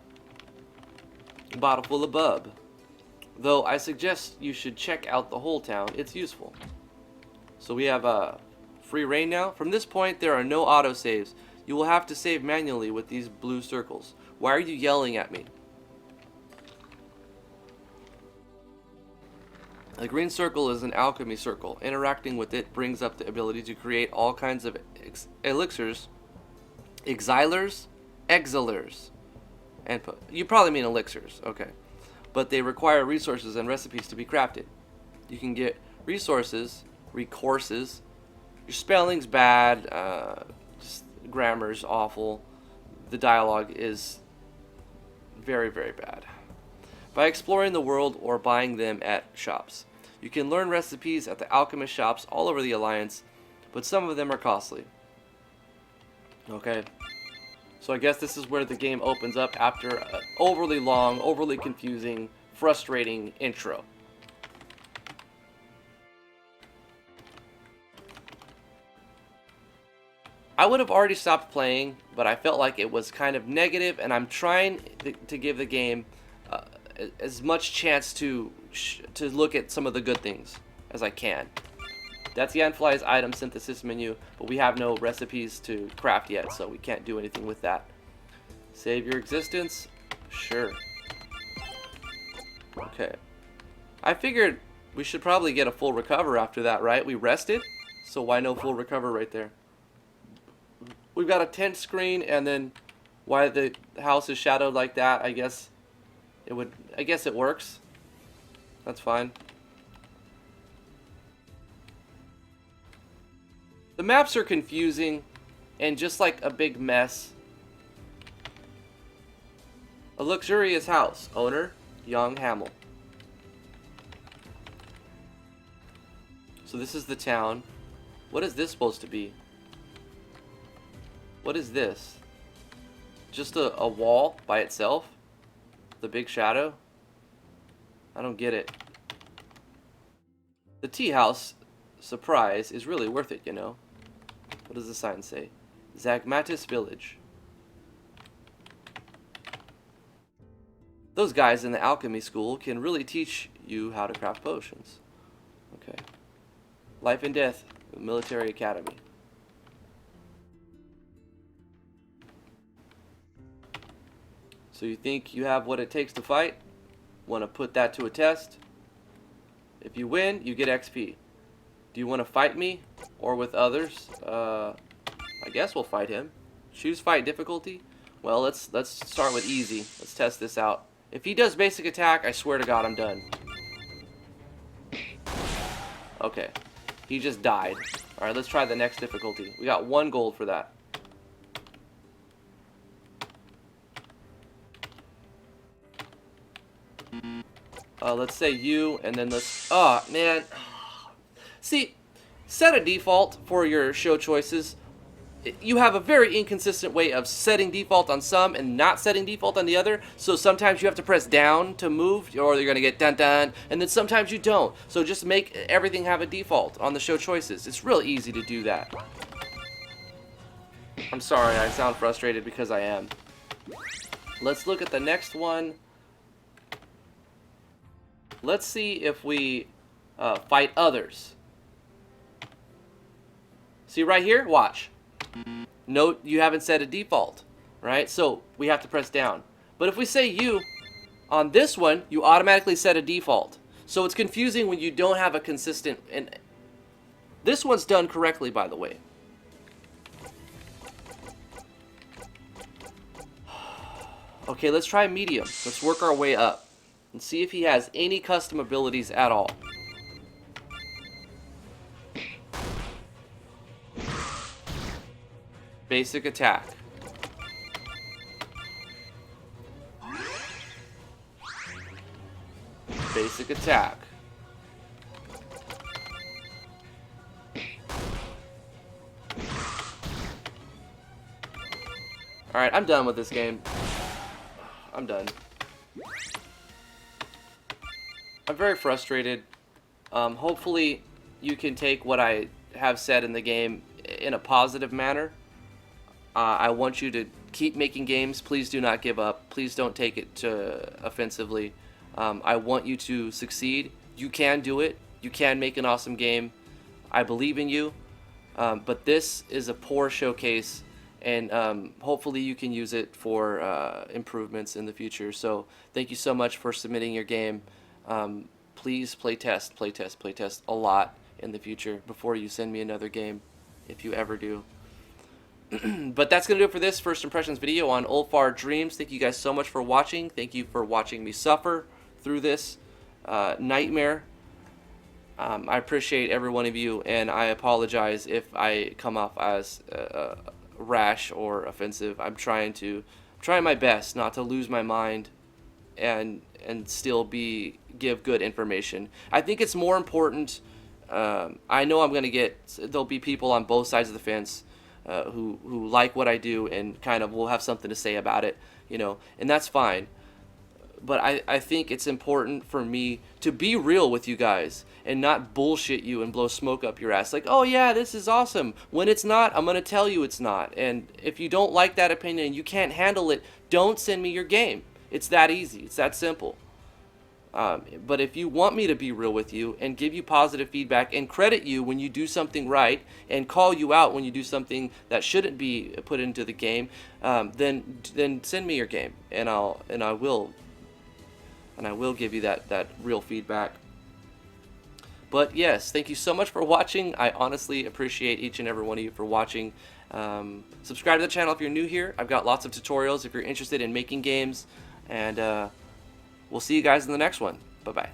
A bottle full of bub. Though I suggest you should check out the whole town. It's useful. So we have free reign now. From this point, there are no autosaves. You will have to save manually with these blue circles. Why are you yelling at me? A green circle is an alchemy circle. Interacting with it brings up the ability to create all kinds of elixirs, exilers, and you probably mean elixirs, okay. But they require resources and recipes to be crafted. You can get resources, recourses. Your spelling's bad, just grammar's awful. The dialogue is very, very bad. By exploring the world or buying them at shops. You can learn recipes at the alchemist shops all over the Alliance, but some of them are costly. Okay. So I guess this is where the game opens up after an overly long, overly confusing, frustrating intro. I would have already stopped playing, but I felt like it was kind of negative, and I'm trying to give the game as much chance to look at some of the good things as I can. That's the Anfly's item synthesis menu, but we have no recipes to craft yet, so we can't do anything with that. Save your existence? Sure. Okay. I figured we should probably get a full recover after that, right? We rested, so why no full recover right there? We've got a tent screen, and then why the house is shadowed like that, I guess it works. That's fine. The maps are confusing and just like a big mess. A luxurious house. Owner, young Hamill. So this is the town. What is this supposed to be? What is this? Just a wall by itself? The big shadow? I don't get it. The tea house, surprise, is really worth it, you know. What does the sign say? Zegmatis Village. Those guys in the alchemy school can really teach you how to craft potions. Okay. Life and Death Military Academy. So you think you have what it takes to fight? want to put that to a test. If you win, you get XP. Do you want to fight me or with others? I guess we'll fight him. Choose fight difficulty. Well, let's start with easy. Let's test this out. If he does basic attack, I swear to God, I'm done. Okay. He just died. Alright, let's try the next difficulty. We got 1 gold for that. Let's say you, and then let's... Oh, man. See, set a default for your show choices. You have a very inconsistent way of setting default on some and not setting default on the other. So sometimes you have to press down to move, or you're going to get dun dun, and then sometimes you don't. So just make everything have a default on the show choices. It's real easy to do that. I'm sorry, I sound frustrated because I am. Let's look at the next one. Let's see if we fight others. See right here? Watch. Note you haven't set a default, right? So we have to press down. But if we say you, on this one, you automatically set a default. So it's confusing when you don't have a consistent... And this one's done correctly, by the way. Okay, let's try medium. Let's work our way up and see if he has any custom abilities at all. Basic attack. Basic attack. Alright, I'm done with this game. I'm done. I'm very frustrated. Hopefully you can take what I have said in the game in a positive manner. I want you to keep making games. Please do not give up. Please don't take it offensively. I want you to succeed. You can do it. You can make an awesome game. I believe in you. But this is a poor showcase, and hopefully you can use it for improvements in the future. So thank you so much for submitting your game. Please play test a lot in the future before you send me another game, if you ever do. But that's going to do it for this first impressions video on Ulfar Dreams. Thank you guys so much for watching. Thank you for watching me suffer through this nightmare. I appreciate every one of you, and I apologize if I come off as rash or offensive. I'm trying my best not to lose my mind and still give good information. I think it's more important. I know there'll be people on both sides of the fence who like what I do and kind of will have something to say about it, you know, and that's fine. But I think it's important for me to be real with you guys and not bullshit you and blow smoke up your ass like, oh yeah, this is awesome, when it's not. I'm gonna tell you it's not. And if you don't like that opinion and you can't handle it, don't send me your game. It's that easy. It's that simple. But if you want me to be real with you and give you positive feedback and credit you when you do something right and call you out when you do something that shouldn't be put into the game, then send me your game, and I will give you that real feedback. But yes, thank you so much for watching. I honestly appreciate each and every one of you for watching. Subscribe to the channel if you're new here. I've got lots of tutorials if you're interested in making games, and we'll see you guys in the next one. Bye-bye.